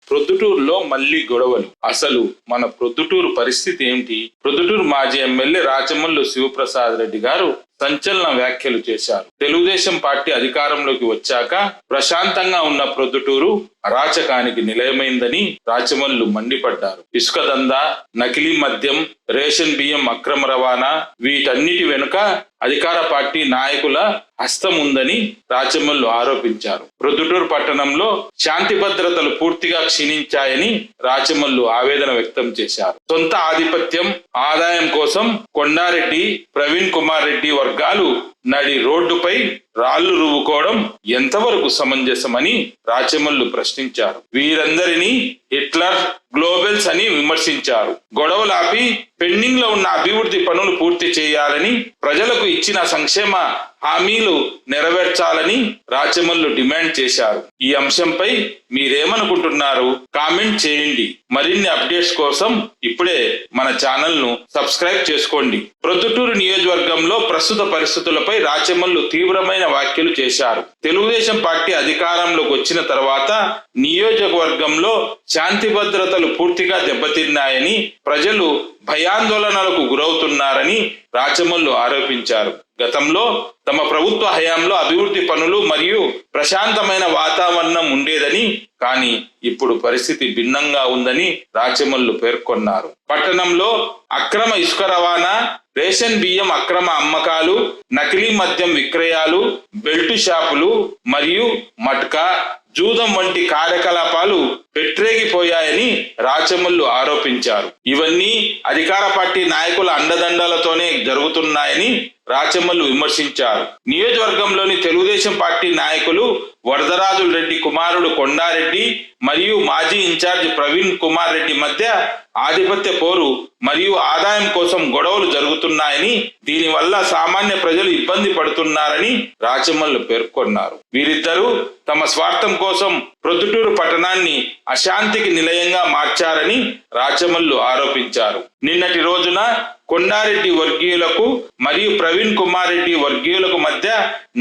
ప్రొద్దుటూరులో మళ్లీ గొడవలు. అసలు మన ప్రొద్దుటూరు పరిస్థితి ఏంటి? ప్రొద్దుటూరు మాజీ ఎమ్మెల్యే రాచమల్లు శివప్రసాద్ రెడ్డి గారు సంచలన వ్యాఖ్యలు చేశారు. తెలుగుదేశం పార్టీ అధికారంలోకి వచ్చాక ప్రశాంతంగా ఉన్న ప్రొద్దుటూరు అరాచకానికి నిలయమైందని రాచమల్లు మండిపడ్డారు. ఇసుక దందా, నకిలీ మద్యం, రేషన్ బియ్యం అక్రమ రవాణా, వీటన్నిటి వెనుక అధికార పార్టీ నాయకుల హస్తం ఉందని రాచమల్లు ఆరోపించారు. ప్రొద్దుటూరు పట్టణంలో శాంతి భద్రతలు పూర్తిగా క్షీణించాయని రాచమల్లు ఆవేదన వ్యక్తం చేశారు. సొంత ఆధిపత్యం, ఆదాయం కోసం కొండారెడ్డి, ప్రవీణ్ కుమార్ రెడ్డి వర్గాలు నడి రోడ్డుపై రాళ్లు రువ్వుకోవడం ఎంతవరకు సమంజసమని రాచమల్లు ప్రశ్నించారు. వీరందరినీ హిట్లర్, గ్లోబల్స్ అని విమర్శించారు. గొడవలాపి పెండింగ్ లో ఉన్న అభివృద్ధి పనులు పూర్తి చేయాలని, ప్రజలకు ఇచ్చిన సంక్షేమ హామీలు నెరవేర్చాలని రాచమల్లు డిమాండ్ చేశారు. ఈ అంశంపై మీరేమనుకుంటున్నారు? కామెంట్ చేయండి. మరిన్ని అప్డేట్స్ కోసం ఇప్పుడే మన ఛానల్ ను సబ్స్క్రైబ్ చేసుకోండి. ప్రొద్దుటూరు నియోజకవర్గంలో ప్రస్తుత పరిస్థితులపై రాచమల్లు తీవ్రమైన వ్యాఖ్యలు చేశారు. తెలుగుదేశం పార్టీ అధికారంలోకి వచ్చిన తర్వాత నియోజకవర్గంలో శాంతి భద్రతలు పూర్తిగా దెబ్బతిన్నాయని, ప్రజలు భయాందోళనలకు గురవుతున్నారని రాచమల్లు ఆరోపించారు. గతంలో తమ ప్రభుత్వ హయాంలో అభివృద్ధి పనులు మరియు ప్రశాంతమైన వాతావరణం ఉండేదని, కానీ ఇప్పుడు పరిస్థితి భిన్నంగా ఉందని రాచమల్లు పేర్కొన్నారు. పట్టణంలో అక్రమ ఇసుక రవాణా, రేషన్ బియ్యం అక్రమ అమ్మకాలు, నకిలీ మద్యం విక్రయాలు, బెల్టు షాపులు మరియు మట్కా, జూదం వంటి కార్యకలాపాలు పెట్టరేగిపోయాయని రాచమల్లు ఆరోపించారు. ఇవన్నీ అధికార పార్టీ నాయకుల అండదండలతోనే జరుగుతున్నాయని రాచమల్లు విమర్శించారు. నియోజకవర్గంలోని తెలుగుదేశం పార్టీ నాయకులు వరదరాజుల రెడ్డి కుమారుడు కొండారెడ్డి మరియు మాజీ ఇన్ఛార్జ్ ప్రవీణ్ కుమార్ రెడ్డి మధ్య ఆధిపత్య పోరు మరియు ఆదాయం కోసం గొడవలు జరుగుతున్నాయని, దీనివల్ల సామాన్య ప్రజలు ఇబ్బంది పడుతున్నారని రాచమల్లు పేర్కొన్నారు. వీరిద్దరూ తమ స్వార్థం కోసం ప్రొద్దుటూరు పట్టణాన్ని అశాంతికి నిలయంగా మార్చారని రాచమల్లు ఆరోపించారు. నిన్నటి రోజున కొండారెడ్డి వర్గీయులకు మరియు ప్రవీణ్ కుమార్ రెడ్డి వర్గీయులకు మధ్య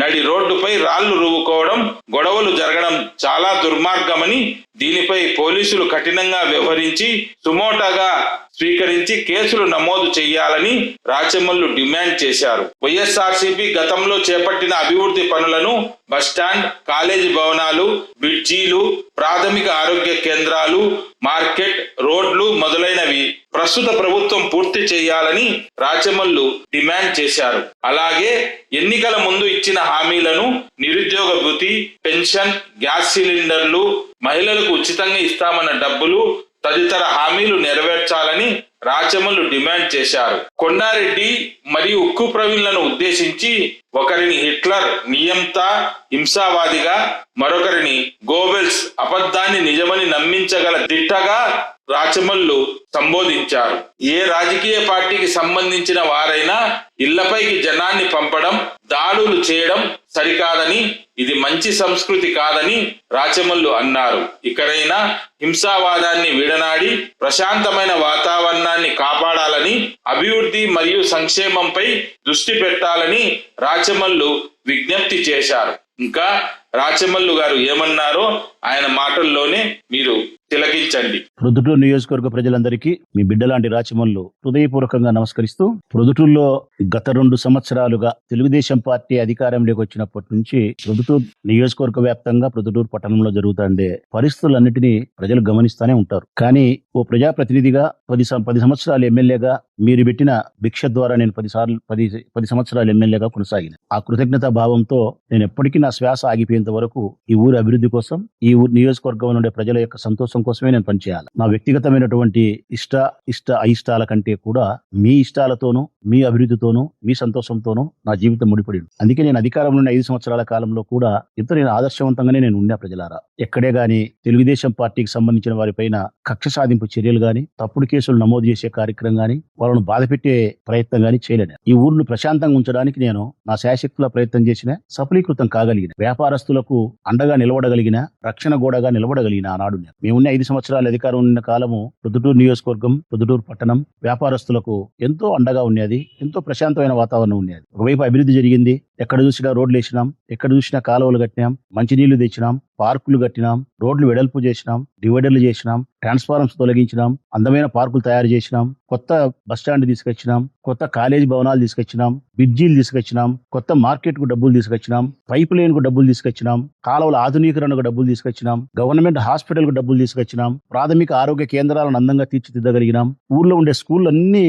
నడి రోడ్డుపై రాళ్లు రువ్వుకోవడం, గొడవలు జరగడం చాలా దుర్మార్గమని, దీనిపై పోలీసులు కఠినంగా వ్యవహరించి సుమోటాగా స్వీకరించి కేసులు నమోదు చేయాలని రాచమల్లు డిమాండ్ చేశారు. వైఎస్ఆర్సీపీ గతంలో చేపట్టిన అభివృద్ధి పనులను బస్టాండ్, కాలేజీ భవనాలు, బ్రిడ్జీలు, ప్రాథమిక ఆరోగ్య కేంద్రాలు, మార్కెట్, రోడ్లు మొదలైనవి ప్రస్తుత ప్రభుత్వం పూర్తి చేయాలని రాచమల్లు డిమాండ్ చేశారు. అలాగే ఎన్నికల ముందు ఇచ్చిన హామీలను నిరుద్యోగ భృతి, పెన్షన్, గ్యాస్ సిలిండర్లు, మహిళలకు ఉచితంగా ఇస్తామన్న డబ్బులు తదితర హామీలు నెరవేర్చాలని రాచమల్లు డిమాండ్ చేశారు. కొండారెడ్డి మరియు ఉక్కు ప్రవీణ్లను ఉద్దేశించి ఒకరిని హిట్లర్, నియంత, హింసావాదిగా, మరొకరిని గోబెల్స్, అబద్ధాన్ని నిజమని నమ్మించగల దిట్టగా రాచమల్లు సంబోధించారు. ఏ రాజకీయ పార్టీకి సంబంధించిన వారైనా ఇళ్లపైకి జనాన్ని పంపడం, దాడులు చేయడం సరికాదని, ఇది మంచి సంస్కృతి కాదని రాచమల్లు అన్నారు. ఇకనైనా హింసావాదాన్ని విడనాడి ప్రశాంతమైన వాతావరణాన్ని కాపాడాలని, అభివృద్ధి మరియు సంక్షేమంపై దృష్టి పెట్టాలని రాచమల్లు విజ్ఞప్తి చేశారు. ఇంకా రాచమల్లు గారు ఏమన్నారో ఆయన మాటల్లోనే మీరు తిలకించండి. ప్రొద్దుటూరు నియోజకవర్గ ప్రజలందరికీ మీ బిడ్డలాంటి రాచమల్లు హృదయపూర్వకంగా నమస్కరిస్తూ, ప్రొద్దుటూరులో గత 2 సంవత్సరాలుగా తెలుగుదేశం పార్టీ అధికారంలోకి వచ్చినప్పటి నుంచి ప్రొద్దుటూరు నియోజకవర్గ వ్యాప్తంగా ప్రొద్దుటూరు పట్టణంలో జరుగుతుండే పరిస్థితులన్నిటినీ ప్రజలు గమనిస్తూనే ఉంటారు. కానీ ఓ ప్రజాప్రతినిధిగా 10 సంవత్సరాలు ఎమ్మెల్యేగా మీరు పెట్టిన భిక్ష ద్వారా నేను 10 సంవత్సరాలు ఎమ్మెల్యేగా కొనసాగిన ఆ కృతజ్ఞతా భావంతో నేను ఎప్పటికీ నా శ్వాస ఆగిపోయేంత వరకు ఈ ఊరి అభివృద్ధి కోసం, ఈ ఊరి నియోజకవర్గంలో ఉండే ప్రజల యొక్క సంతోషం కోసమే నేను పనిచేయాలి. నా వ్యక్తిగతమైనటువంటి అయిష్టాల కంటే కూడా మీ ఇష్టాలతోనూ, మీ అభివృద్ధితోనూ, మీ సంతోషంతోనూ నా జీవితం ముడిపడి. అందుకే నేను అధికారంలో ఉన్న 5 సంవత్సరాల కాలంలో కూడా ఎంతో నేను ఆదర్శవంతంగానే నేను ఉన్నా. ప్రజలారా, ఎక్కడే గాని తెలుగుదేశం పార్టీకి సంబంధించిన వారిపైన కక్ష సాధింపు చర్యలు గాని, తప్పుడు కేసులు నమోదు చేసే కార్యక్రమం గాని, వాళ్ళను బాధపెట్టే ప్రయత్నం గాని చేయలేను. ఈ ఊర్ను ప్రశాంతంగా ఉంచడానికి నేను నా శాయశక్తుల ప్రయత్నం చేసిన, సఫలీకృతం కాగలిగిన, వ్యాపారస్తులకు అండగా నిలబడగలిగిన, రక్షణ గోడగా నిలబడగలిగిన ఆనాడు. మేమున్న 5 సంవత్సరాల అధికారం ఉన్న కాలము ప్రొద్దుటూరు నియోజకవర్గం, ప్రొద్దుటూరు పట్టణం వ్యాపారస్తులకు ఎంతో అండగా ఉన్నది. ఎంతో ప్రశాంతమైన వాతావరణం ఉన్నది. ఒకవైపు అభివృద్ధి జరిగింది. ఎక్కడ చూసినా రోడ్లు వేసినాం, ఎక్కడ చూసినా కాలువలు కట్టినాం, మంచినీళ్లు తెచ్చినాం, పార్కులు కట్టినాం, రోడ్లు వెడల్పు చేసినాం, డివైడర్లు చేసినాం, ట్రాన్స్ఫార్మర్స్ తొలగించినాం, అందమైన పార్కులు తయారు చేసినాం, కొత్త బస్టాండ్ తీసుకొచ్చినాం, కొత్త కాలేజీ భవనాలు తీసుకొచ్చినాం, బ్రిడ్జీలు తీసుకొచ్చినాం, కొత్త మార్కెట్ కు డబ్బులు తీసుకొచ్చినాం, పైప్ లైన్ కు డబ్బులు తీసుకొచ్చినాం, కాలువల ఆధునీకరణకు డబ్బులు తీసుకొచ్చినాం, గవర్నమెంట్ హాస్పిటల్ కు డబ్బులు తీసుకొచ్చినాం, ప్రాథమిక ఆరోగ్య కేంద్రాలను అందంగా తీర్చిదిద్దగలిగినాం, ఊర్లో ఉండే స్కూళ్ళన్నీ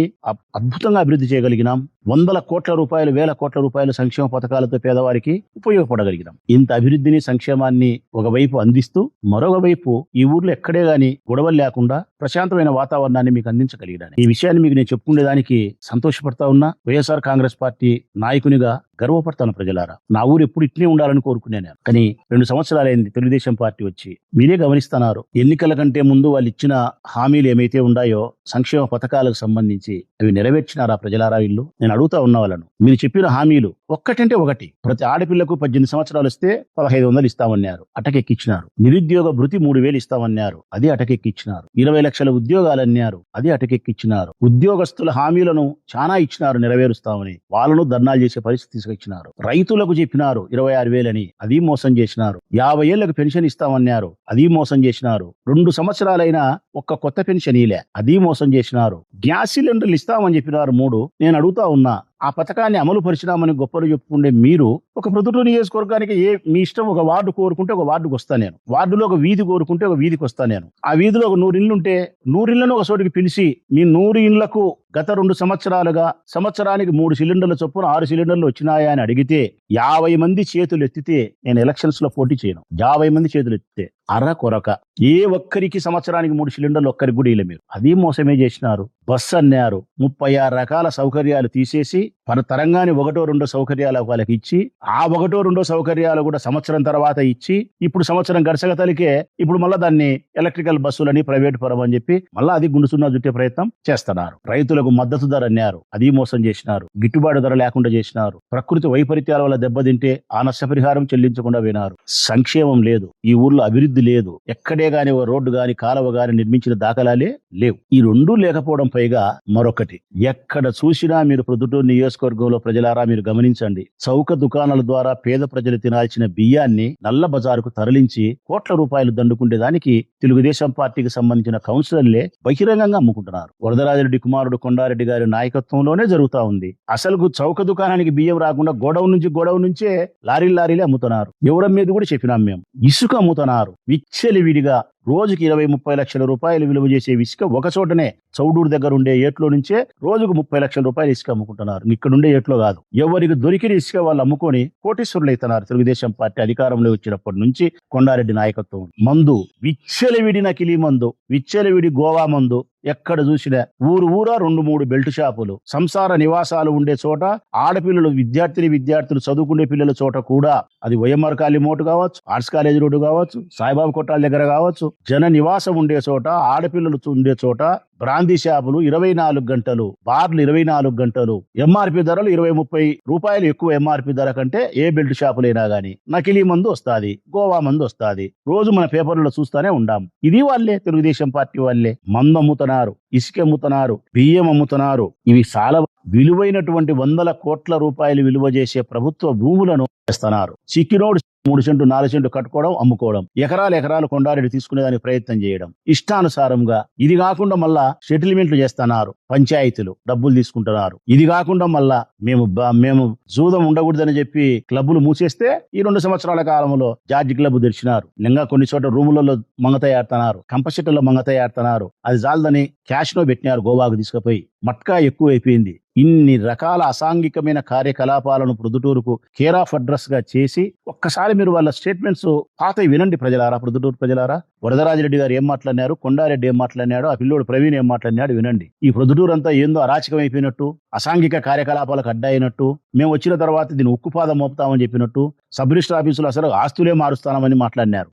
అద్భుతంగా అభివృద్ధి చేయగలిగినాం, వందల కోట్ల రూపాయలు, వేల కోట్ల రూపాయలు సంక్షేమ పథకాలతో పేదవారికి ఉపయోగపడగలిగినాం. ఇంత అభివృద్ధిని, సంక్షేమాన్ని ఒకవైపు అందిస్తూ మరొక వైపు ఈ ఊర్లో ఎక్కడే గాని గొడవలు లేకుండా ప్రశాంతమైన వాతావరణాన్ని మీకు అందించగలిగినాను. ఈ విషయాన్ని మీకు నేను చెప్పుకునేదానికి సంతోషపడతా ఉన్నా. వైఎస్ఆర్ కాంగ్రెస్ పార్టీ నాయకునిగా గర్వపడతాను. ప్రజలారా, నా ఊరు ఎప్పుడు ఇట్నే ఉండాలని కోరుకునేను. కానీ 2 సంవత్సరాలైంది తెలుగుదేశం పార్టీ వచ్చి. మీరే గమనిస్తున్నారు, ఎన్నికల కంటే ముందు వాళ్ళు ఇచ్చిన హామీలు ఏమైతే ఉన్నాయో సంక్షేమ పథకాలకు సంబంధించి అవి నెరవేర్చినారా ప్రజలారా? వీళ్ళు నేను అడుగుతా ఉన్న వాళ్ళను, మీరు చెప్పిన హామీలు ఒక్కటంటే ఒకటి. ప్రతి ఆడపిల్లకు 18 సంవత్సరాలు వస్తే 1500 ఇస్తామన్నారు, అటకెక్కిచ్చినారు. నిరుద్యోగ భృతి 3000 ఇస్తామన్నారు, అది అటకెక్కిచ్చినారు. 20 లక్షల ఉద్యోగాలు అన్నారు, అది అటకెక్కిచ్చినారు. ఉద్యోగస్తుల హామీలను చాలా ఇచ్చినారు, నెరవేరుస్తామని. వాళ్ళను ధర్నాలు చేసే పరిస్థితి తీసుకొచ్చినారు. రైతులకు చెప్పినారు 26,000 అని, అది మోసం చేసినారు. 50 ఏళ్లకు పెన్షన్ ఇస్తామన్నారు, అది మోసం చేసినారు. 2 సంవత్సరాలైనా ఒక్క కొత్త పెన్షన్ ఇలే, అది మోసం చేసినారు. గ్యాస్ సిలిండర్లు ఇస్తామని చెప్పినారు 3. నేను అడుగుతా ఉన్నా, ఆ పథకాన్ని అమలు పరిచినామని గొప్పలు చెప్పుకుంటే మీరు ఒక ప్రొద్దుటూరు నియోజకవర్గానికి మీ ఇష్టం, ఒక వార్డు కోరుకుంటే ఒక వార్డుకు వస్తా నేను, వార్డులో ఒక వీధి కోరుకుంటే ఒక వీధికి వస్తా నేను. ఆ వీధిలో ఒక 100 ఇళ్ళు ఉంటే 100 ఇళ్లను ఒక చోటికి పిలిచి మీ 100 ఇళ్లకు గత 2 సంవత్సరాలుగా సంవత్సరానికి 3 సిలిండర్ల చొప్పున 6 సిలిండర్లు వచ్చినాయా అని అడిగితే 50 మంది చేతులు ఎత్తితే, నేను ఎలక్షన్స్ లో పోటీ చేయను, 50 మంది చేతులు ఎత్తితే అర కొరక ఏ ఒక్కరికి సంవత్సరానికి 3 సిలిండర్లు ఒక్కరికి కూడా ఇలా మీరు, అది మోసమే చేసినారు. బస్సు అన్నారు, 36 రకాల సౌకర్యాలు తీసేసి మన తరంగాని 1-2 సౌకర్యాలు వాళ్ళకి ఇచ్చి, ఆ 1-2 సౌకర్యాలు కూడా సంవత్సరం తర్వాత ఇచ్చి, ఇప్పుడు సంవత్సరం గడచగతలికే ఇప్పుడు మళ్ళా దాన్ని ఎలక్ట్రికల్ బస్సులని ప్రైవేట్ పరం అని చెప్పి మళ్ళా అది గుండుసున్నా జుట్టే ప్రయత్నం చేస్తున్నారు. రైతులకు మద్దతు ధర అన్నారు, అది మోసం చేసినారు. గిట్టుబాటు ధర లేకుండా చేసినారు. ప్రకృతి వైపరీత్యాల వల్ల దెబ్బతింటే ఆ నష్టపరిహారం చెల్లించకుండా వినారు. సంక్షేమం లేదు, ఈ ఊర్లో అభివృద్ధి లేదు. ఎక్కడే గాని ఒక రోడ్డు గాని కాలువ గాని నిర్మించిన దాఖలాలే లేవు. ఈ 2 లేకపోవడం పైగా మరొకటి, ఎక్కడ చూసినా మీరు ప్రొద్దుటూరు నియోజకవర్గంలో ప్రజలారా మీరు గమనించండి, చౌక దుకాణాల ద్వారా పేద ప్రజలు తినాల్సిన బియ్యాన్ని నల్ల బజారుకు తరలించి కోట్ల రూపాయలు దండుకుంటే దానికి తెలుగుదేశం పార్టీకి సంబంధించిన కౌన్సిలర్లే బహిరంగంగా అమ్ముకుంటున్నారు. వరదరాజరెడ్డి కుమారుడు కొండారెడ్డి గారి నాయకత్వంలోనే జరుగుతా ఉంది. అసలు చౌక దుకాణానికి బియ్యం రాకుండా గోడౌన్ నుంచే లారీలే అమ్ముతున్నారు. ఎవరం మీద కూడా చెప్పినాం మేము. ఇసుక అమ్ముతున్నారు విచ్చలివిడిగా. రోజుకి 20-30 లక్షల రూపాయలు విలువ చేసే ఇసుక ఒక చోటనే చౌడూరు దగ్గర ఉండే ఏట్లో నుంచే రోజుకు 30 లక్షల రూపాయలు ఇసుక అమ్ముకుంటున్నారు. ఇక్కడ ఉండే ఏట్లో కాదు, ఎవరికి దొరికిన ఇసుక వాళ్ళు అమ్ముకొని కోటీశ్వరులు అవుతున్నారు. తెలుగుదేశం పార్టీ అధికారంలో వచ్చినప్పటి నుంచి కొండారెడ్డి నాయకత్వం. మందు విచ్చలివిడి నకిలీ మందు, విచ్చలివిడి గోవా మందు, ఎక్కడ చూసినా ఊరా 2-3 బెల్ట్ షాపులు, సంసార నివాసాలు ఉండే చోట ఆడపిల్లలు విద్యార్థులు చదువుకునే పిల్లల చోట కూడా, అది వైఎంఆర్ కాలనీ మోటు కావచ్చు, ఆర్ట్స్ కాలేజ్ రోడ్డు కావచ్చు, సాయిబాబా కొట్టాల దగ్గర కావచ్చు, జన నివాసం ఉండే చోట, ఆడపిల్లలు ఉండే చోట బ్రాందీ షాపులు 24 గంటలు, బార్లు 24 గంటలు, ఎంఆర్పి ధరలు 20-30 రూపాయలు ఎక్కువ ఎంఆర్పి ధర కంటే ఏ బెల్ట్ షాపులైనా గానీ నకిలీ మందు వస్తాది, గోవా మందు వస్తాది. రోజు మన పేపర్లలో చూస్తానే ఉండాం. ఇది వాళ్ళే, తెలుగుదేశం పార్టీ వాళ్ళే. మందు అమ్ముతున్నారు, ఇసుక అమ్ముతున్నారు, బియ్యం అమ్ముతున్నారు. ఇవి చాలా విలువైనటువంటి 100 కోట్ల రూపాయలు విలువ చేసే ప్రభుత్వ భూములను చేస్తున్నారు. చిక్కినోడు 3 సెంటు 4 సెంటు కట్టుకోవడం, అమ్ముకోవడం, ఎకరాలు కొండారెడ్డి తీసుకునేదానికి ప్రయత్నం చేయడం ఇష్టానుసారంగా. ఇది కాకుండా మళ్ళా సెటిల్మెంట్లు చేస్తున్నారు, పంచాయతీలు డబ్బులు తీసుకుంటున్నారు. ఇది కాకుండా మళ్ళా మేము జూదం ఉండకూడదని చెప్పి క్లబ్బులు మూసేస్తే ఈ 2 సంవత్సరాల కాలంలో జార్జి క్లబ్ తెరిచినారు. ఇంకా కొన్ని చోట్ల రూములలో మంగతయాడుతున్నారు, కంపషెట్లలో మంగతయాడుతున్నారు. అది జాలదని క్యాష్ నో పెట్టినారు, గోవాకు తీసుకుపోయి. మట్కా ఎక్కువైపోయింది. ఇన్ని రకాల అసాంఘికమైన కార్యకలాపాలను ప్రొద్దుటూరుకు కేర్ ఆఫ్ అడ్రస్ గా చేసి ఒక్కసారి మీరు వాళ్ళ స్టేట్మెంట్స్ పాత వినండి ప్రజలారా, ప్రొద్దుటూరు ప్రజలారా. వరదరాజరెడ్డి గారు ఏం మాట్లాడినారు, కొండారెడ్డి ఏం మాట్లాడినాడు, ఆ పిల్లోడు ప్రవీణ్ ఏం మాట్లాడినాడు వినండి. ఈ ప్రొద్దుటూరు అంతా ఏందో అరాచకం అయిపోయినట్టు, అసాంఘిక కార్యకలాపాలకు అడ్డయినట్టు, మేము వచ్చిన తర్వాత దీన్ని ఉక్కుపాదం మోపుతామని చెప్పినట్టు, సబ్ రిజిస్టర్ ఆఫీసులు అసలు ఆస్తులే మారుస్తామని మాట్లాడినారు.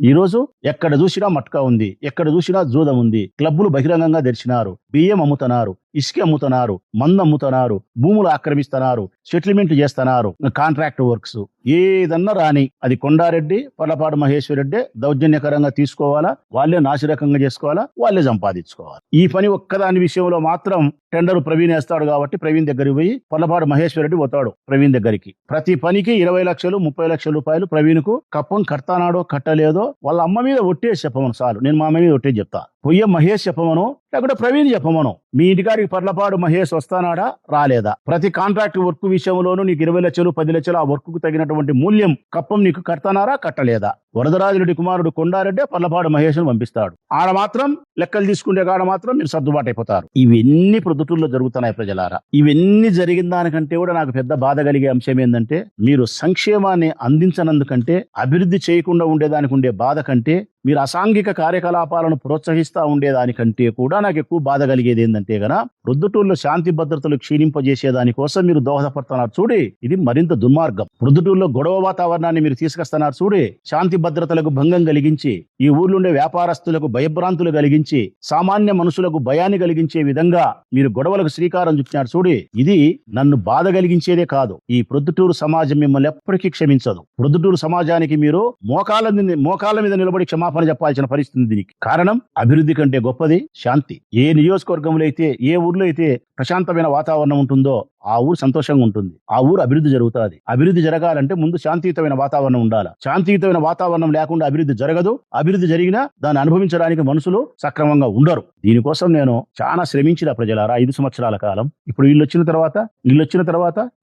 ఈ రోజు ఎక్కడ చూసినా మట్కా ఉంది, ఎక్కడ చూసినా జూదం ఉంది, క్లబ్బులు బహిరంగంగా తెరిచినారు, బియ్యం అమ్ముతున్నారు, ఇసుక అమ్ముతున్నారు, మందు అమ్ముతున్నారు, భూములు ఆక్రమిస్తున్నారు, సెటిల్మెంట్ చేస్తున్నారు, కాంట్రాక్ట్ వర్క్స్ ఏదన్నా రాని అది కొండారెడ్డి పర్లపాడు మహేశ్వర్ రెడ్డి దౌర్జన్యకరంగా తీసుకోవాలా, వాళ్ళే నాసిరకంగా చేసుకోవాలా, వాళ్ళే సంపాదించుకోవాలి. ఈ పని ఒక్కదాని విషయంలో మాత్రం టెండర్ ప్రవీణ్ వేస్తాడు కాబట్టి ప్రవీణ్ దగ్గరికి పోయి పర్లపాడు మహేశ్వర్ రెడ్డి పోతాడు ప్రవీణ్ దగ్గరికి. ప్రతి పనికి 20 లక్షలు 30 లక్షల రూపాయలు ప్రవీణ్ కు కప్పం కడతానాడో కట్టలేదో వాళ్ళ అమ్మ మీద ఒట్టేసి చెప్పమను చాలు. నేను మా అమ్మ మీద ఒట్టేసి చెప్తా. పొయ్య మహేష్ చెప్పమను, లేకుంటే ప్రవీణ్ చెప్పమను. మీ ఇంటికాడికి పర్లపాడు మహేష్ వస్తానాడా రాలేదా? ప్రతి కాంట్రాక్ట్ వర్క్ విషయంలోనూ నీకు 20 లక్షలు 10 లక్షలు ఆ వర్క్ కు తగినటువంటి మూల్యం కప్పం నీకు కడతానారా కట్టలేదా? వరదరాజురెడ్డి కుమారుడు కొండారెడ్డి పర్లపాడు మహేష్ పంపిస్తాడు. ఆడ మాత్రం లెక్కలు తీసుకుంటే కాడ మాత్రం మీరు సర్దుబాటు అయిపోతారు. ఇవన్నీ ప్రొద్దుటూరులో జరుగుతున్నాయి ప్రజలారా. ఇవన్నీ జరిగిన దానికంటే కూడా నాకు పెద్ద బాధ కలిగే అంశం ఏంటంటే, మీరు సంక్షేమాన్ని అందించనందుకంటే, అభివృద్ధి చేయకుండా ఉండేదానికి ఉండే బాధ కంటే, మీరు అసాంఘిక కార్యకలాపాలను ప్రోత్సహిస్తా ఉండేదానికంటే కూడా నాకు ఎక్కువ బాధ కలిగేది ఏంటంటే గన ప్రొద్దుటూరులో శాంతి భద్రతలు క్షీణింపజేసే దానికోసం మీరు దోహదపడుతున్నారు చూడే, ఇది మరింత దుర్మార్గం. ప్రొద్దుటూరులో గొడవ వాతావరణాన్ని మీరు తీసుకొస్తున్నారు చూడే, శాంతి భద్రతలకు భంగం కలిగించి, ఈ ఊర్లుండే వ్యాపారస్తులకు భయభ్రాంతులు కలిగించి, సామాన్య మనుషులకు భయాన్ని కలిగించే విధంగా మీరు గొడవలకు శ్రీకారం చుట్టినారు చూడే, ఇది నన్ను బాధ కలిగించేదే కాదు. ఈ ప్రొద్దుటూరు సమాజం మిమ్మల్ని ఎప్పటికీ క్షమించదు. ప్రొద్దుటూరు సమాజానికి మీరు మోకాళ్ళ మీద నిలబడి క్షమాపణ చెప్పాల్సిన పరిస్థితి. దీనికి కారణం అభివృద్ధి కంటే గొప్పది శాంతి. ఏ నియోజకవర్గంలో అయితే, ఏ ఊర్లో అయితే ప్రశాంతమైన వాతావరణం ఉంటుందో ఆ ఊరు సంతోషంగా ఉంటుంది, ఆ ఊరు అభివృద్ధి జరుగుతుంది. అభివృద్ధి జరగాలంటే ముందు శాంతియుతమైన వాతావరణం ఉండాలి. శాంతియుతమైన వాతావరణం లేకుండా అభివృద్ధి జరగదు. అభివృద్ధి జరిగినా దాన్ని అనుభవించడానికి మనుషులు సక్రమంగా ఉండరు. దీనికోసం నేను చాలా శ్రమించిన ప్రజలారా 5 సంవత్సరాల కాలం. ఇప్పుడు వీళ్ళు వచ్చిన తర్వాత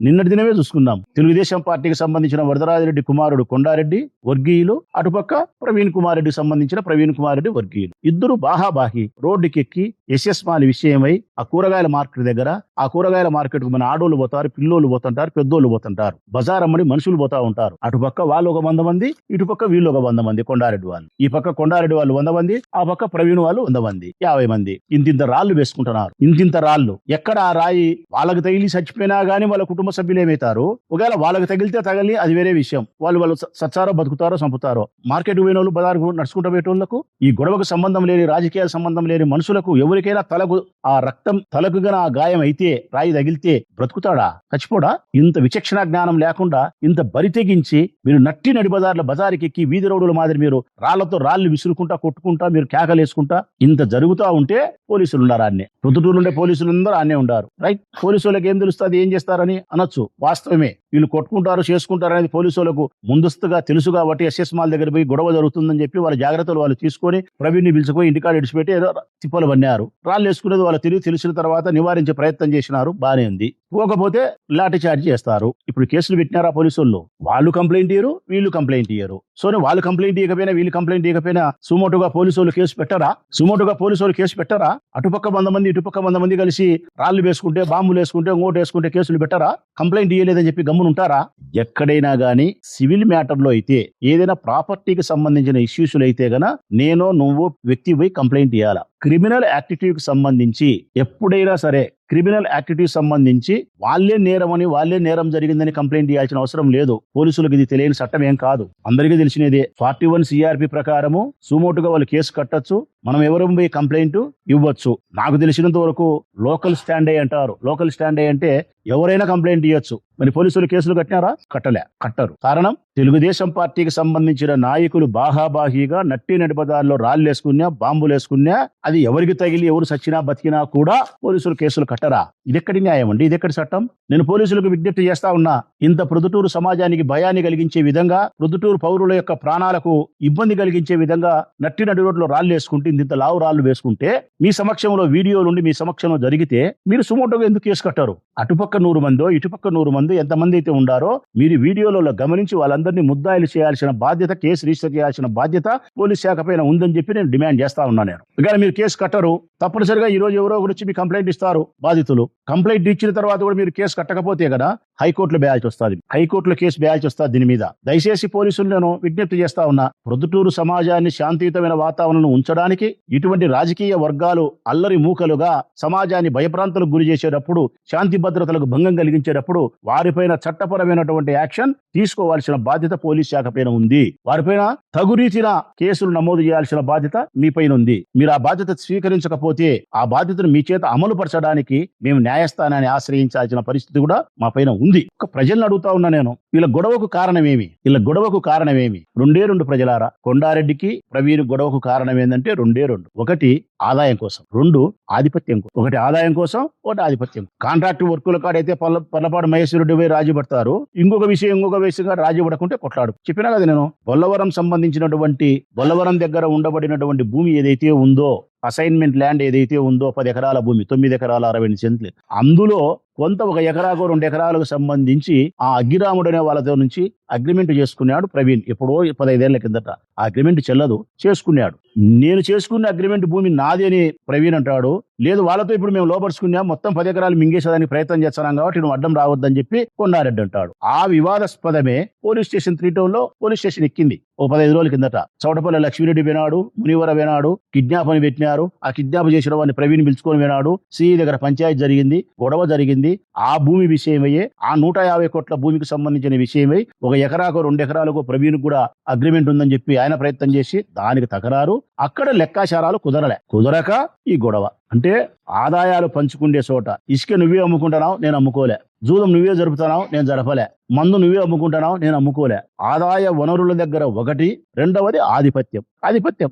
నిన్నటి దినమే చూసుకుందాం, తెలుగుదేశం పార్టీకి సంబంధించిన వరదరాజిరెడ్డి కుమారుడు కొండారెడ్డి వర్గీయులు, అటుపక్క ప్రవీణ్ కుమార్ రెడ్డికి సంబంధించిన ప్రవీణ్ కుమార్ రెడ్డి వర్గీయులు, ఇద్దరు బాహాబాహి రోడ్డుకెక్కి ఎస్ఎస్ మాల్ విషయమై ఆ కూరగాయల మార్కెట్ దగ్గర, ఆ కూరగాయల మార్కెట్ కు మన ఆడోళ్ళు పోతారు, పిల్లోళ్ళు పోతుంటారు, పెద్దోళ్ళు పోతుంటారు, బజార్ అమ్మడి మనుషులు పోతా ఉంటారు. అటుపక్క వాళ్ళు ఒక 100 మంది, ఇటుపక్క వీళ్ళు ఒక 100 మంది, కొండారెడ్డి వాళ్ళు. ఈ పక్క కొండారెడ్డి వాళ్ళు 100 మంది, ఆ పక్క ప్రవీణ్ వాళ్ళు 100 మంది, 50 మంది. ఇంతింత రాళ్లు వేసుకుంటున్నారు. ఇంతింత రాళ్లు ఎక్కడ ఆ రాయి వాళ్ళకి తగిలి చచ్చిపోయినా గానీ వాళ్ళ కుటుంబ సభ్యులు ఏమవుతారు? ఒకవేళ వాళ్ళకి తగిలితే తగిలి అది వేరే విషయం. వాళ్ళు సచ్చారో బతుకుతారో చంపుతారో. మార్కెట్ పోయిన వాళ్ళు, బజార్ నడుచుకుంటూ పోయేటోళ్లకు, ఈ గొడవకు సంబంధం లేని, రాజకీయాల సంబంధం లేని మనుషులకు ఎవరికైనా తలకు ఆ రక్తం తలకు గన ఆ గాయం అయితే, రాయి తగిలితే బ్రతుకుతాడా? చచ్చిపోడా? ఇంత విచక్షణ జ్ఞానం లేకుండా, ఇంత బరి తెగించి మీరు నట్టి నడి బజారుకి వీధి రోడ్డుల మాదిరి మీరు రాళ్లతో రాళ్లు విసురుకుంటా, కొట్టుకుంటా, మీరు కేకలేసుకుంటా ఇంత జరుగుతా ఉంటే పోలీసులు ఉన్నారు ఆన్నే. ప్రొద్దుటూరు ఉండే పోలీసులు అందరూ ఆన్నే ఉంటారు. రైట్, పోలీసు వాళ్ళకి ఏం తెలుస్తుంది, ఏం చేస్తారని అనొచ్చు. వాస్తవమే, వీళ్ళు కొట్టుకుంటారు, చేసుకుంటారు అనేది పోలీసు వాళ్ళకు ముందస్తుగా తెలుసు కాబట్టి ఎస్ఎస్ మాల్ దగ్గర పోయి గొడవ జరుగుతుందని చెప్పి వాళ్ళ జాగ్రత్తలు వాళ్ళు తీసుకొని ప్రవీణ్ని పిలుచుకొని ఇంటికాడ ఇడిచిపెట్టి ఏదో తిప్పలు పన్నారు. రాళ్ళు వేసుకునేది వాళ్ళ తెలిసిన తర్వాత నివారించే ప్రయత్నం చేసినారు, బానే ఉంది. పోకపోతే లాఠీ చార్జ్ చేస్తారు. ఇప్పుడు కేసులు పెట్టినారా పోలీసులు? వాళ్ళు కంప్లైంట్ ఇయ్యరు, వీళ్ళు కంప్లైంట్ ఇయ్యరు. సో వాళ్ళు కంప్లైంట్ ఇవ్వకపోయినా, వీళ్ళు కంప్లైంట్ ఇవ్వకపోయినా సుమోటుగా పోలీసు వాళ్ళు కేసు పెట్టరా? అటుపక్క 100 మంది, ఇటుపక్క 100 మంది కలిసి రాళ్లు వేసుకుంటే, బాంబులు వేసుకుంటే, ఇంకోటి వేసుకుంటే కేసులు పెట్టరా? కంప్లైంట్ ఇయ్యలేదని చెప్పి గమ్మున ఉంటారా? ఎక్కడైనా గానీ సివిల్ మ్యాటర్ లో అయితే, ఏదైనా ప్రాపర్టీకి సంబంధించిన ఇష్యూస్ అయితే గన నేను నువ్వు వ్యక్తి పోయి కంప్లైంట్ ఇవ్వాలా. క్రిమినల్ యాక్టివిటీకి సంబంధించి ఎప్పుడైనా సరే, క్రిమినల్ యాక్టివిటీకి సంబంధించి వాళ్ళే నేరం జరిగిందని కంప్లైంట్ ఇవ్వాల్సిన అవసరం లేదు. పోలీసులకు ఇది తెలియని చట్టం ఏం కాదు, అందరికీ తెలిసినదే. 41 CRP ప్రకారము సుమోటుగా వాళ్ళు కేసు కట్టొచ్చు, మనం ఎవరు పోయి కంప్లైంట్ ఇవ్వచ్చు. నాకు తెలిసినంత వరకు లోకల్ స్టాండ్ అంటారు. లోకల్ స్టాండ్ అంటే ఎవరైనా కంప్లైంట్ ఇవ్వచ్చు. మరి పోలీసులు కేసులు కట్టరు. కారణం, తెలుగుదేశం పార్టీకి సంబంధించిన నాయకులు బాహాబాహిగా నట్టి నడిపదాల్లో రాళ్ళు వేసుకున్నా, బాంబులు వేసుకున్నా, అది ఎవరికి తగిలి ఎవరు సచ్చినా బతికినా కూడా పోలీసులు కేసులు కట్టరా? ఇదెక్కడి న్యాయం అండి? ఇదెక్కడి చట్టం? నేను పోలీసులకు విజ్ఞప్తి చేస్తా ఉన్నా, ఇంత ప్రొద్దుటూరు సమాజానికి భయాన్ని కలిగించే విధంగా, ప్రొద్దుటూరు పౌరుల యొక్క ప్రాణాలకు ఇబ్బంది కలిగించే విధంగా నట్టి నడి రోడ్లో రాళ్ళు వేసుకుంటే, ఇంత లావు రాళ్ళు వేసుకుంటే, మీ సమక్షంలో వీడియోలుండి మీ సమక్షంలో జరిగితే మీరు సుమోటోగా ఎందుకు కేసు కట్టారు? అటుపక్క 100 మందో, ఇటుపక్క 100 మందో, ఎంతమంది అయితే ఉండారో మీరు వీడియోలలో గమనించి వాళ్ళందరినీ ముద్దాయిలు చేయాల్సిన బాధ్యత, కేసు రిజిస్టర్ చేయాల్సిన బాధ్యత పోలీస్ శాఖ పైన ఉందని చెప్పి నేను డిమాండ్ చేస్తా ఉన్నాను. కానీ మీరు కేసు కట్టరు. తప్పనిసరిగా ఈ రోజు ఎవరో ఒకరు వచ్చి మీ కంప్లైంట్ ఇస్తారు బాధితులు. కంప్లైంట్ ఇచ్చిన తర్వాత కూడా మీరు కేసు కట్టకపోతే కదా హైకోర్టులో వేయాల్సి వస్తుంది, హైకోర్టులో కేసు వేయాల్సి వస్తుంది. దీని మీద దయచేసి పోలీసులు నేను విజ్ఞప్తి చేస్తా ఉన్నా, ప్రొద్దుటూరు సమాజాన్ని శాంతియుతమైన వాతావరణం ఉంచడానికి ఇటువంటి రాజకీయ వర్గాలు అల్లరి మూకలుగా సమాజాన్ని భయప్రాంతాలకు గురి చేసేటప్పుడు, శాంతి భద్రతలకు భంగం కలిగించేటప్పుడు వారిపైన చట్టపరమైనటువంటి యాక్షన్ తీసుకోవాల్సిన బాధ్యత పోలీస్ శాఖ పైన ఉంది. వారిపైన తగు రీతిన కేసులు నమోదు చేయాల్సిన బాధ్యత మీ పైన ఉంది. మీరు ఆ బాధ్యత స్వీకరించకపోతే ఆ బాధ్యతను మీ చేత అమలు పరచడానికి మేము న్యాయస్థానాన్ని ఆశ్రయించాల్సిన పరిస్థితి కూడా మా పైన ఉంది. ఒక ప్రజలను అడుగుతా ఉన్నా నేను, వీళ్ళ గొడవకు కారణమేమి? రెండే రెండు ప్రజలారా, కొండారెడ్డికి ప్రవీణ్ గొడవకు కారణం ఏంటంటే రెండే రెండు. ఒకటి ఆదాయం కోసం, రెండు ఆధిపత్యం కోసం. ఒకటి ఆదాయం కోసం, ఒకటి ఆధిపత్యం. కాంట్రాక్ట్ వర్కుల కాడైతే పల్లపాడు మహేశ్వరుడి పోయి రాజీ పడతారు, ఇంకొక విషయంగా రాజీ పడకుంటే కొట్లాడు. చెప్పినా కదా నేను, బొల్లవరం దగ్గర ఉండబడినటువంటి భూమి ఏదైతే ఉందో, అసైన్మెంట్ ల్యాండ్ ఏదైతే ఉందో 10 ఎకరాల భూమి, 9 ఎకరాల 60 సెంట్లు, అందులో కొంత 1 ఎకరాకు 2 ఎకరాలకు సంబంధించి ఆ అగ్గిరాముడు అనే వాళ్ళతో నుంచి అగ్రిమెంట్ చేసుకున్నాడు ప్రవీణ్. ఎప్పుడో 15 ఏళ్ల కిందట. ఆ అగ్రిమెంట్ చెల్లదు, చేసుకున్నాడు. నేను చేసుకున్న అగ్రిమెంట్ భూమి నాది అని ప్రవీణ్ అంటాడు. లేదు, వాళ్ళతో ఇప్పుడు మేము లోపరుచుకున్నాం, మొత్తం 10 ఎకరాలు మింగేసేదానికి ప్రయత్నం చేస్తున్నాం కాబట్టి నువ్వు అడ్డం రావద్దని చెప్పి కొండారెడ్డి అంటాడు. ఆ వివాదాస్పదమే పోలీస్ స్టేషన్ 3 టౌన్ లో పోలీస్ స్టేషన్ ఎక్కింది ఓ 15 రోజుల కిందట. చౌటపల్లి లక్ష్మీరెడ్డి వినాడు, మునివర వినాడు, కిడ్నాప్ అని పెట్టినారు. ఆ కిడ్నాప్ చేసిన వాడిని ప్రవీణ్ పిలుచుకొని వినాడు. సిఈ దగ్గర పంచాయతీ జరిగింది, గొడవ జరిగింది. ఆ భూమి విషయమయ్యే, ఆ 150 కోట్ల భూమికి సంబంధించిన విషయమై 1 ఎకరాకు 2 ఎకరాలకు ప్రవీణ్ కూడా అగ్రిమెంట్ ఉందని చెప్పి ఆయన ప్రయత్నం చేసి దానికి తకరారు. అక్కడ లెక్కాచారాలు కుదరక ఈ గొడవ. అంటే ఆదాయాలు పంచుకుండే చోట ఇసుక నువ్వే అమ్ముకుంటున్నావు, నేను అమ్ముకోలే. జూదం నువ్వే జరుపుతున్నావు, నేను జరపలే. మందు నువ్వే అమ్ముకుంటున్నావు, నేను అమ్ముకోలే. ఆదాయ వనరుల దగ్గర ఒకటి, రెండవది ఆధిపత్యం.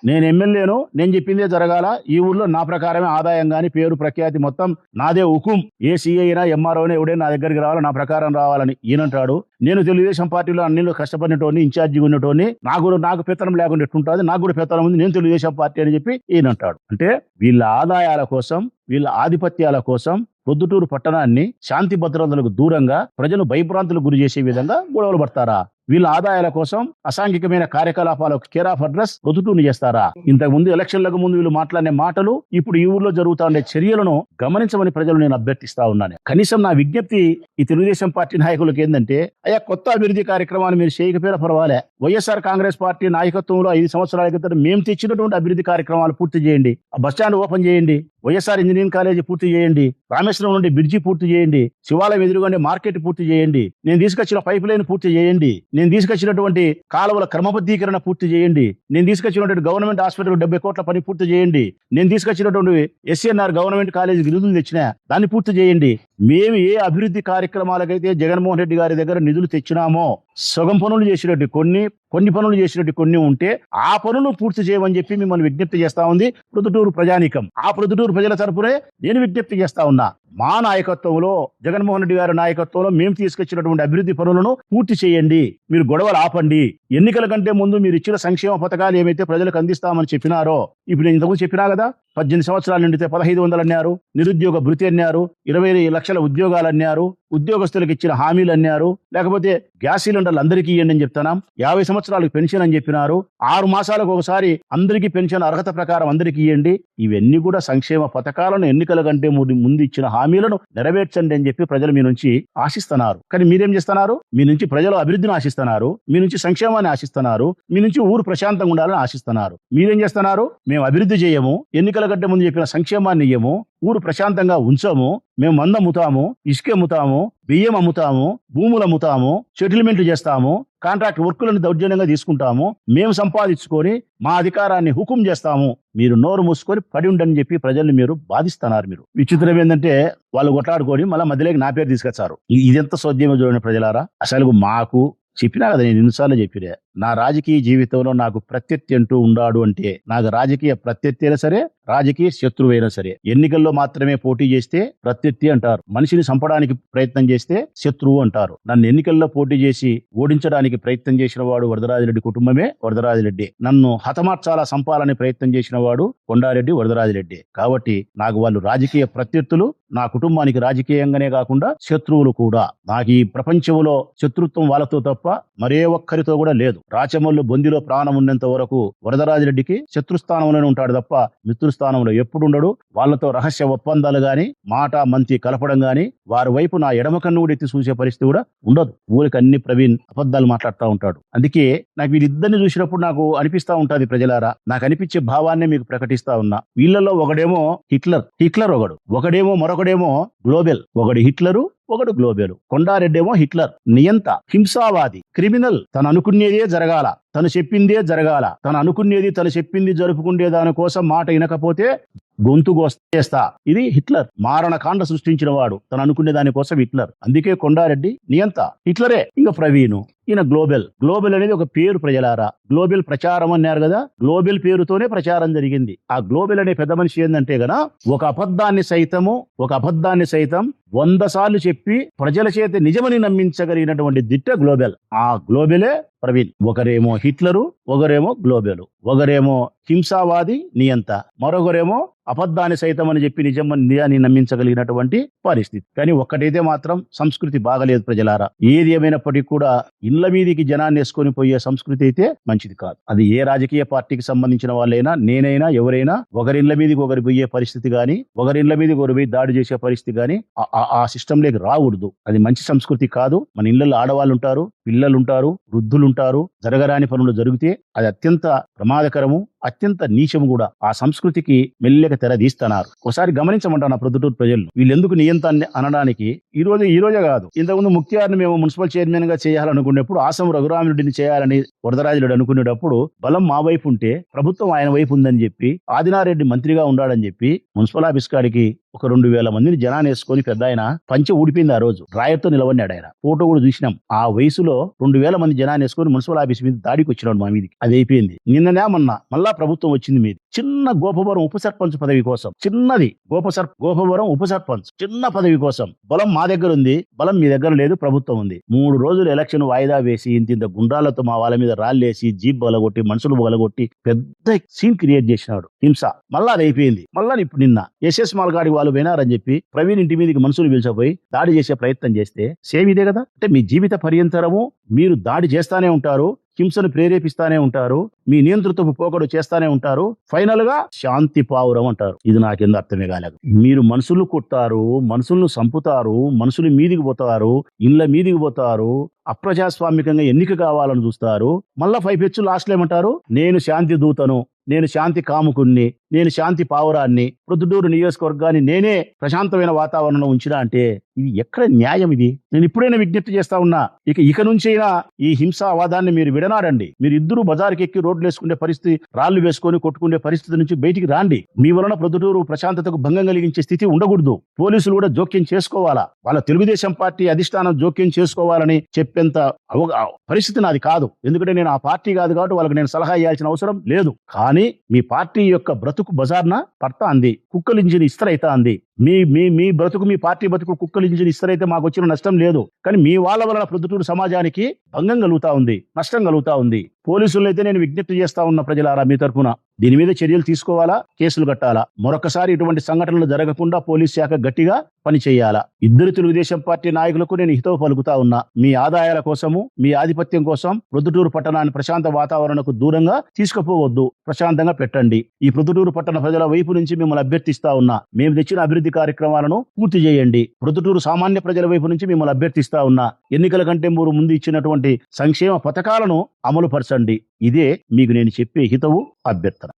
నేను ఎమ్మెల్యేను, నేను చెప్పిందే జరగాల. ఈ ఊర్లో నా ప్రకారమే ఆదాయం గాని, పేరు ప్రఖ్యాతి మొత్తం నాదే హుకుం. ఏ సీఐ అయినా ఎంఆర్ఓనే ఎవడే నా దగ్గరికి రావాలి, నా ప్రకారం రావాలని ఈయనంటాడు. నేను తెలుగుదేశం పార్టీలో అన్నిలో కష్టపడినటోని, ఇన్ఛార్జిగా ఉన్నటోని, నాకు పెత్తనం లేకుండా ఎట్టుంటుంది, నాకు కూడా పెత్తనం ఉంది, నేను తెలుగుదేశం పార్టీ అని చెప్పి ఈయనంటాడు. అంటే వీళ్ళ ఆదాయాల కోసం, వీళ్ళ ఆధిపత్యాల కోసం ప్రొద్దుటూరు పట్టణాన్ని శాంతి భద్రతలకు దూరంగా ప్రజలు భయభ్రాంతులకు గురి చేసే విధంగా గొడవలు పడతారా? వీళ్ళ ఆదాయాల కోసం అసాంఘికమైన కార్యకలాపాలకు కేర్ ఆఫ్ అడ్రస్ ప్రొద్దుటూరుని చేస్తారా? ఇంతకు ముందు ఎలక్షన్లకు ముందు వీళ్ళు మాట్లాడిన మాటలు, ఇప్పుడు ఈ ఊర్లో జరుగుతా ఉండే చర్యలను గమనించమని ప్రజలు నేను అభ్యర్థిస్తా ఉన్నాను. కనీసం నా విజ్ఞప్తి ఈ తెలుగుదేశం పార్టీ నాయకులకు ఏంటంటే, అయ్యా కొత్త అభివృద్ధి కార్యక్రమాన్ని మీరు చేయకపోయినా పర్వాలే. వైఎస్ఆర్ కాంగ్రెస్ పార్టీ నాయకత్వంలో 5 సంవత్సరాల క్రితం మేము తెచ్చినటువంటి అభివృద్ధి కార్యక్రమాలు పూర్తి చేయండి. ఆ బస్టాండ్ ఓపెన్ చేయండి, వైఎస్ఆర్ ఇంజనీరింగ్ కాలేజీ పూర్తి చేయండి, రామేశ్వరం నుండి బ్రిడ్జి పూర్తి చేయండి, శివాలయం ఎదురుగానే మార్కెట్ పూర్తి చేయండి, నేను తీసుకొచ్చిన పైప్ లైన్ పూర్తి చేయండి, నేను తీసుకొచ్చినటువంటి కాలువల క్రమబద్ధీకరణ పూర్తి చేయండి, నేను తీసుకొచ్చినటువంటి గవర్నమెంట్ హాస్పిటల్ 70 కోట్ల పని పూర్తి చేయండి, నేను తీసుకొచ్చినటువంటి ఎస్ఎన్ఆర్ గవర్నమెంట్ కాలేజీకి నిధులు తెచ్చినా దాన్ని పూర్తి చేయండి. మేము ఏ అభివృద్ధి కార్యక్రమాలకైతే జగన్మోహన్ రెడ్డి గారి దగ్గర నిధులు తెచ్చినామో, సగం పనులు చేసినట్టు కొన్ని పనులు చేసినట్టు కొన్ని ఉంటే ఆ పనులు పూర్తి చేయమని చెప్పి మిమ్మల్ని విజ్ఞప్తి చేస్తా ఉంది ప్రొద్దుటూరు ప్రజానీకం. ఆ ప్రొద్దుటూరు ప్రజల తరపునే నేను విజ్ఞప్తి చేస్తా ఉన్నా. మా నాయకత్వంలో, జగన్మోహన్ రెడ్డి గారి నాయకత్వంలో మేము తీసుకొచ్చినటువంటి అభివృద్ధి పనులను పూర్తి చేయండి. మీరు గొడవలు ఆపండి. ఎన్నికల కంటే ముందు మీరు ఇచ్చిన సంక్షేమ పథకాలు ఏమైతే ప్రజలకు అందిస్తామని చెప్పినారో, ఇప్పుడు నేను ఇంతకు చెప్పినా కదా, 18 సంవత్సరాలు నిండితే 1500 అన్నారు, నిరుద్యోగ భృతి అన్నారు, 20 లక్షల ఉద్యోగాలు అన్నారు, ఉద్యోగస్తులకు ఇచ్చిన హామీలు అన్నారు, లేకపోతే గ్యాస్ సిలిండర్లు అందరికీ ఇవ్వండి అని చెప్తున్నాం, 50 సంవత్సరాలకు పెన్షన్ అని చెప్పినారు, 6 మాసాలకు ఒకసారి అందరికీ పెన్షన్ అర్హత ప్రకారం అందరికీ ఇవ్వండి. ఇవన్నీ కూడా సంక్షేమ పథకాలను ఎన్నికల కంటే ముందు ఇచ్చిన హామీలను నెరవేర్చండి అని చెప్పి ప్రజలు మీ నుంచి ఆశిస్తున్నారు. కానీ మీరేం చేస్తున్నారు? మీ నుంచి ప్రజలు అభివృద్ధిని ఆశిస్తున్నారు, మీ నుంచి సంక్షేమాన్ని ఆశిస్తున్నారు, మీ నుంచి ఊరు ప్రశాంతంగా ఉండాలని ఆశిస్తున్నారు. మీరేం చేస్తున్నారు? మేము అభివృద్ధి చేయము, ఎన్నికల కంటే ముందు చెప్పిన సంక్షేమాన్ని ఇయ్యము, ఊరు ప్రశాంతంగా ఉంచము, మేము మందు అమ్ముతాము, ఇసుక అమ్ముతాము, బియ్యం అమ్ముతాము, భూములు అమ్ముతాము, సెటిల్మెంట్లు చేస్తాము, కాంట్రాక్ట్ వర్కులను దౌర్జన్యంగా తీసుకుంటాము, మేము సంపాదించుకొని మా అధికారాన్ని హుకుం చేస్తాము, మీరు నోరు మూసుకొని పడి ఉండని చెప్పి ప్రజల్ని మీరు బాధిస్తున్నారు. మీరు విచిత్రం ఏంటంటే, వాళ్ళు కొట్లాడుకొని మళ్ళీ మధ్యలోకి నా పేరు తీసుకొచ్చారు. ఇదెంత సోద్యమో చూడండి ప్రజలారా. అసలు మాకు చెప్పినా కదా, నేను ఎన్నిసార్లు చెప్పినా, నా రాజకీయ జీవితంలో నాకు ప్రత్యర్థి అంటూ ఉండాడు అంటే, నాకు రాజకీయ ప్రత్యర్థి అయినా సరే, రాజకీయ శత్రువైనా సరే, ఎన్నికల్లో మాత్రమే పోటీ చేస్తే ప్రత్యర్థి అంటారు, మనిషిని చంపడానికి ప్రయత్నం చేస్తే శత్రువు అంటారు. నన్ను ఎన్నికల్లో పోటీ చేసి ఓడించడానికి ప్రయత్నం చేసిన వాడు వరదరాజిరెడ్డి కుటుంబమే, వరదరాజిరెడ్డి. నన్ను హతమార్చాలా, చంపాలని ప్రయత్నం చేసిన వాడు కొండారెడ్డి, వరదరాజిరెడ్డి. కాబట్టి నాకు వాళ్ళు రాజకీయ ప్రత్యర్థులు, నా కుటుంబానికి రాజకీయంగానే కాకుండా శత్రువులు కూడా. నాకు ఈ ప్రపంచంలో శత్రుత్వం వాళ్ళతో తప్ప మరే ఒక్కరితో కూడా లేదు. రాచమల్లు బొందిలో ప్రాణం ఉన్నంత వరకు వరదరాజిరెడ్డికి శత్రుస్థానంలోనే ఉంటాడు తప్ప మిత్రుస్థానంలో ఎప్పుడు ఉండడు. వాళ్ళతో రహస్య ఒప్పందాలు గాని మాట మంతి కలపడం గాని వారి వైపు నా ఎడమ కన్ను కూడా ఎత్తి చూసే పరిస్థితి కూడా ఉండదు. ఊరికి అన్ని ప్రవీణ్ అబద్ధాలు మాట్లాడుతూ ఉంటాడు. అందుకే నాకు వీళ్ళిద్దరిని చూసినప్పుడు నాకు అనిపిస్తా ఉంటది, ప్రజలారా, నాకు అనిపించే భావాన్నే మీకు ప్రకటిస్తా ఉన్నా. వీళ్ళలో ఒకడేమో హిట్లర్ ఒకడేమో మరొకడేమో గ్లోబెల్. ఒకడు హిట్లరు, ఒకడు గ్లోబెల్. కొండారెడ్డి ఏమో హిట్లర్, నియంత, హింసావాది, క్రిమినల్. తను అనుకునేదే జరగాల, తను చెప్పిందే జరగాల, తను అనుకునేది తను చెప్పింది జరుపుకునే దానికోసం మాట వినకపోతే గొంతు చేస్తా. ఇది హిట్లర్. మారణకాండ సృష్టించిన వాడు, తను అనుకునే దానికోసం హిట్లర్. అందుకే కొండారెడ్డి నియంత, హిట్లరే. ఇంకా ప్రవీణ్ ఈయన గ్లోబెల్ అనేది ఒక పేరు ప్రజలారా. గ్లోబెల్ ప్రచారం అన్నారు కదా, గ్లోబెల్ పేరుతోనే ప్రచారం జరిగింది. ఆ గ్లోబెల్ అనే పెద్ద మనిషి ఏంటంటే గన ఒక అబద్ధాన్ని సైతం 100 సార్లు చెప్పి ప్రజల చేత నిజమని నమ్మించగలిగినటువంటి దిట్ట గ్లోబెల్. ఆ గ్లోబెలే ప్రవీణ్. ఒకరేమో హిట్లరు, ఒకరేమో గ్లోబెల్. ఒకరేమో హింసావాది, నియంత, మరొకరేమో అబద్ధాన్ని సైతం అని చెప్పి నిజాన్ని నమ్మించగలిగినటువంటి పరిస్థితి. కానీ ఒక్కటైతే మాత్రం సంస్కృతి బాగలేదు ప్రజలారా. ఏది ఏమైనప్పటికీ కూడా ఇళ్ల మీదికి జనాన్ని వేసుకొని పోయే సంస్కృతి అయితే మంచిది కాదు. అది ఏ రాజకీయ పార్టీకి సంబంధించిన వాళ్ళైనా, నేనైనా, ఎవరైనా ఒకరిళ్ల మీదకి ఒకరు పోయే పరిస్థితి గాని, ఒకరిళ్ల మీదకి ఒకరు పోయి దాడి చేసే పరిస్థితి గాని ఆ సిస్టమ్ లేకి రాకూడదు. అది మంచి సంస్కృతి కాదు. మన ఇళ్లలో ఆడవాళ్ళు ఉంటారు, పిల్లలు ఉంటారు, వృద్ధులు ఉంటారు. జరగరాని పనులు జరిగితే అది అత్యంత ప్రమాదకరము, అత్యంత నీచము కూడా. ఆ సంస్కృతికి మెల్లగా తెరదీస్తున్నారు. ఒకసారి గమనించమంటాను ప్రొద్దుటూరు ప్రజలు. వీళ్ళెందుకు నియంత్రణ అనడానికి ఈ రోజే కాదు, ఇంతకుముందు ముక్తియార్ని మేము మున్సిపల్ చైర్మన్ గా చేయాలనుకునేప్పుడు, ఆసం రఘురామిరెడ్డిని చేయాలని వరదరాజురెడ్డి అనుకునేటప్పుడు బలం మా వైపు ఉంటే ప్రభుత్వం ఆయన వైపు ఉందని చెప్పి, ఆదినారెడ్డి మంత్రిగా ఉన్నాడని చెప్పి మున్సిపల్ ఆఫీస్ కాడికి ఒక 2000 మందిని జనాన్ని వేసుకొని పెద్ద ఆయన పంచె ఊడిపోయింది. ఆ రోజు రాయర్తో నిలబడినాడు ఆయన. ఫోటో కూడా చూసినాం. ఆ వయసులో 2000 మంది జనాన్ని వేసుకొని మున్సిపల్ ఆఫీస్ మీద దాడికి వచ్చినాడు మా మీదకి. అది అయిపోయింది. నిన్ననే మళ్ళా ప్రభుత్వం వచ్చింది మీది. చిన్న గోపవరం ఉప సర్పంచ్ పదవి కోసం, చిన్నది గోపవరం ఉప సర్పంచ్ చిన్న పదవి కోసం బలం మా దగ్గర ఉంది, బలం మీ దగ్గర లేదు. ప్రభుత్వం ఉంది. 3 రోజులు ఎలక్షన్ వాయిదా వేసి ఇంత గుండాలతో మా వాళ్ళ మీద రాళ్ళేసి జీప్ బలగొట్టి మనుషులు బలగొట్టి పెద్ద సీన్ క్రియేట్ చేసినాడు. హింస. మళ్ళా అది అయిపోయింది. మళ్ళా ఇప్పుడు నిన్న ఎస్ఎస్ మాల్గాడి వాళ్ళు పోయినారని చెప్పి ప్రవీణ్ ఇంటి మీదకి మనుషులు పిలిచిపోయి దాడి చేసే ప్రయత్నం చేస్తే సేమ్ ఇదే కదా. అంటే మీ జీవిత పర్యంతరము మీరు దాడి చేస్తానే ఉంటారు, హింసను ప్రేరేపిస్తానే ఉంటారు, మీ నియంతృత్వపు పోకడు చేస్తానే ఉంటారు. ఫైనల్ గా శాంతి పావురం అంటారు. ఇది నాకెందుకు అర్థమే కాలేదు. మీరు మనుషులు కొట్టారు, మనుషులను చంపుతారు, మనుషులు మీదికి పోతారు, ఇళ్ల మీదికి పోతారు, అప్రజాస్వామికంగా ఎన్నిక కావాలని చూస్తారు. మళ్ళా 5 పెచ్చు లాస్ట్ ఏమంటారు, నేను శాంతి దూతను, నేను శాంతి కాముకుణ్ణి, నేను శాంతి పావురాన్ని, ప్రొద్దుటూరు నియోజకవర్గాన్ని నేనే ప్రశాంతమైన వాతావరణంలో ఉంచినా అంటే ఇది ఎక్కడ న్యాయం? ఇది నేను ఇప్పుడైనా విజ్ఞప్తి చేస్తా ఉన్నా. ఇక నుంచైనా ఈ హింసావాదాన్ని మీరు విడనాడండి. మీరు ఇద్దరు బజార్కి ఎక్కి రోడ్లు వేసుకునే పరిస్థితి, రాళ్లు వేసుకొని కొట్టుకునే పరిస్థితి నుంచి బయటికి రాండి. మీ వలన ప్రొద్దుటూరు ప్రశాంతతకు భంగం కలిగించే స్థితి ఉండకూడదు. పోలీసులు కూడా జోక్యం చేసుకోవాలా. వాళ్ళ తెలుగుదేశం పార్టీ అధిష్టానం జోక్యం చేసుకోవాలని చెప్పేంత పరిస్థితి నాది కాదు. ఎందుకంటే నేను ఆ పార్టీ కాదు కాబట్టి వాళ్ళకి నేను సలహా ఇవ్వాల్సిన అవసరం లేదు. కానీ మీ పార్టీ యొక్క బ్రతుకు బజార్న పడతా అంది, కుక్కలించిన ఇస్తరైతా అంది. మీ బ్రతుకు, మీ పార్టీ బ్రతుకు కుక్కలించిన ఇస్తరైతే మాకు వచ్చిన నష్టం లేదు. కానీ మీ వాళ్ళ వలన ప్రొద్దుటూరు సమాజానికి భంగం కలుగుతా ఉంది, నష్టం కలుగుతా ఉంది. పోలీసులు అయితే నేను విజ్ఞప్తి చేస్తా ఉన్న ప్రజలారా, మీ తరఫున దీని మీద చర్యలు తీసుకోవాలా, కేసులు కట్టాలా. మరొకసారి ఇటువంటి సంఘటనలు జరగకుండా పోలీస్ శాఖ గట్టిగా పని చేయాలా. ఇద్దరు తెలుగుదేశం పార్టీ నాయకులకు నేను హితవు పలుకుతా ఉన్నా. మీ ఆదాయాల కోసము, మీ ఆధిపత్యం కోసం ప్రొద్దుటూరు పట్టణాన్ని ప్రశాంత వాతావరణకు దూరంగా తీసుకుపోవద్దు, ప్రశాంతంగా పెట్టండి. ఈ ప్రొద్దుటూరు పట్టణ ప్రజల వైపు నుంచి మిమ్మల్ని అభ్యర్థిస్తా ఉన్నా. మేము తెచ్చిన అభివృద్ధి కార్యక్రమాలను పూర్తి చేయండి. ప్రొద్దుటూరు సామాన్య ప్రజల వైపు నుంచి మిమ్మల్ని అభ్యర్థిస్తా ఉన్నా. ఎన్నికల కంటే ముందు ఇచ్చినటువంటి సంక్షేమ పథకాలను అమలు పరచండి. ఇదే మీకు నేను చెప్పే హితవు, అభ్యర్థన.